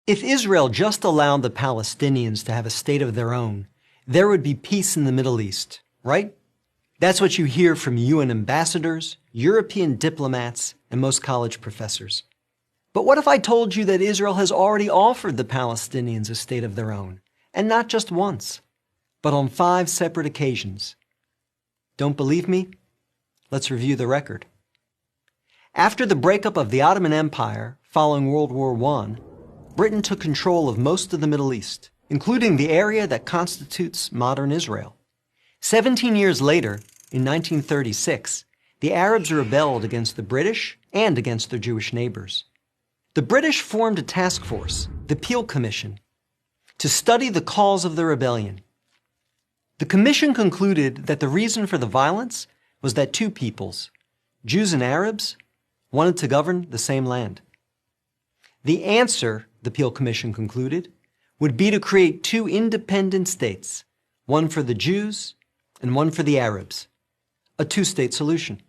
If Israel just allowed the Palestinians to have a state of their own, there would be peace in the Middle East, right? That's what you hear from UN ambassadors, European diplomats, and most college professors. But what if I told you that Israel has already offered the Palestinians a state of their own, and not just once, but on 5 separate occasions? Don't believe me? Let's review the record. After the breakup of the Ottoman Empire following World War I, Britain took control of most of the Middle East, including the area that constitutes modern Israel. 17 years later, in 1936, the Arabs rebelled against the British and against their Jewish neighbors. The British formed a task force, the Peel Commission, to study the cause of the rebellion. The commission concluded that the reason for the violence was that 2 peoples, Jews and Arabs, wanted to govern the same land. The answer, the Peel Commission concluded, would be to create 2 independent states, one for the Jews and one for the Arabs, a 2-state solution.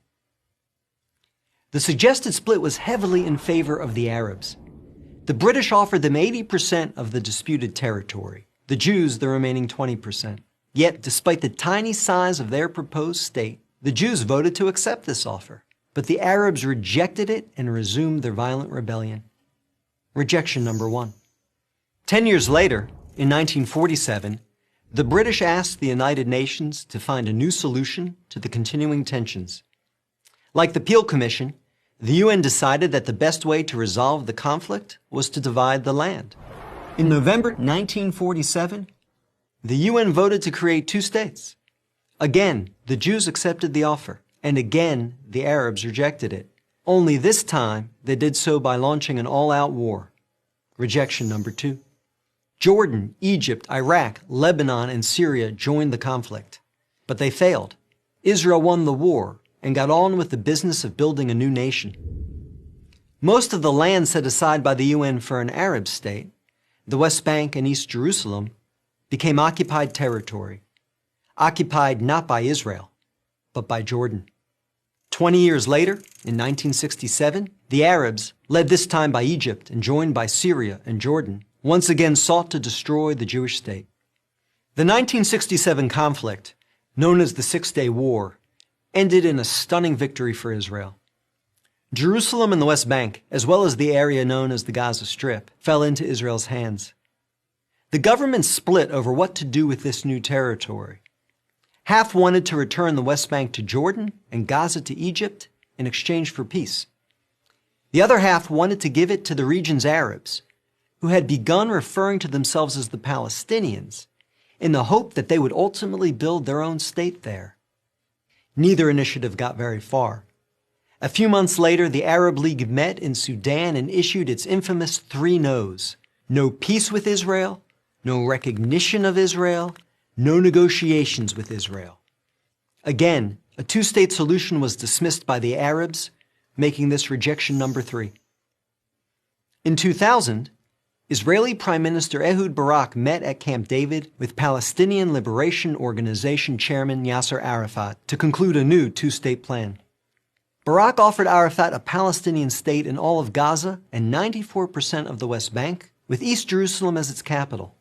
The suggested split was heavily in favor of the Arabs. The British offered them 80% of the disputed territory, the Jews the remaining 20%. Yet, despite the tiny size of their proposed state, the Jews voted to accept this offer, but the Arabs rejected it and resumed their violent rebellion. Rejection number 1. 10 years later, in 1947, the British asked the United Nations to find a new solution to the continuing tensions. Like the Peel Commission, the UN decided that the best way to resolve the conflict was to divide the land. In November 1947, the UN voted to create 2 states. Again, the Jews accepted the offer, and again, the Arabs rejected it. Only this time, they did so by launching an all-out war. Rejection number 2. Jordan, Egypt, Iraq, Lebanon, and Syria joined the conflict. But they failed. Israel won the war and got on with the business of building a new nation. Most of the land set aside by the UN for an Arab state, the West Bank and East Jerusalem, became occupied territory, occupied not by Israel, but by Jordan. 20 years later, in 1967, the Arabs, led this time by Egypt and joined by Syria and Jordan, once again sought to destroy the Jewish state. The 1967 conflict, known as the Six-Day War, ended in a stunning victory for Israel. Jerusalem and the West Bank, as well as the area known as the Gaza Strip, fell into Israel's hands. The government split over what to do with this new territory. Half wanted to return the West Bank to Jordan and Gaza to Egypt in exchange for peace. The other half wanted to give it to the region's Arabs, who had begun referring to themselves as the Palestinians, in the hope that they would ultimately build their own state there. Neither initiative got very far. A few months later, the Arab League met in Sudan and issued its infamous 3 no's. No peace with Israel, no recognition of Israel, no negotiations with Israel. Again, a 2-state solution was dismissed by the Arabs, making this rejection number 3. In 2000, Israeli Prime Minister Ehud Barak met at Camp David with Palestinian Liberation Organization Chairman Yasser Arafat to conclude a new 2-state plan. Barak offered Arafat a Palestinian state in all of Gaza and 94% of the West Bank, with East Jerusalem as its capital.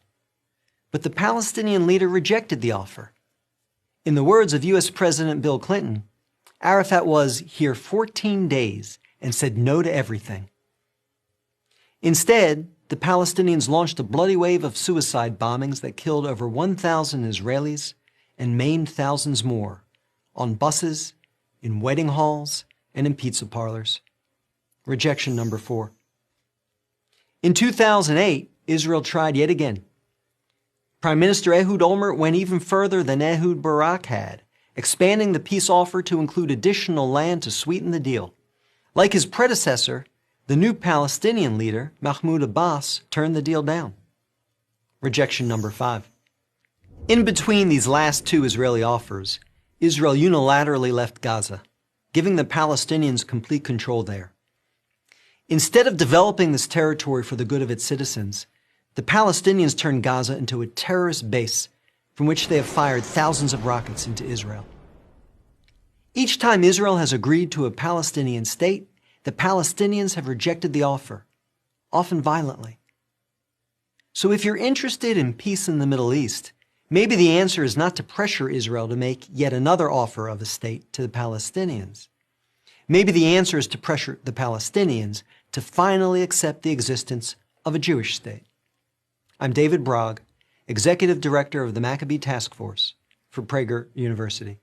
But the Palestinian leader rejected the offer. In the words of U.S. President Bill Clinton, Arafat was here 14 days and said no to everything. Instead, the Palestinians launched a bloody wave of suicide bombings that killed over 1,000 Israelis and maimed thousands more, on buses, in wedding halls, and in pizza parlors. Rejection number 4. In 2008, Israel tried yet again. Prime Minister Ehud Olmert went even further than Ehud Barak had, expanding the peace offer to include additional land to sweeten the deal. Like his predecessor, the new Palestinian leader, Mahmoud Abbas, turned the deal down. Rejection number 5. In between these last 2 Israeli offers, Israel unilaterally left Gaza, giving the Palestinians complete control there. Instead of developing this territory for the good of its citizens, the Palestinians turned Gaza into a terrorist base from which they have fired thousands of rockets into Israel. Each time Israel has agreed to a Palestinian state, the Palestinians have rejected the offer, often violently. So if you're interested in peace in the Middle East, maybe the answer is not to pressure Israel to make yet another offer of a state to the Palestinians. Maybe the answer is to pressure the Palestinians to finally accept the existence of a Jewish state. I'm David Brog, Executive Director of the Maccabee Task Force for Prager University.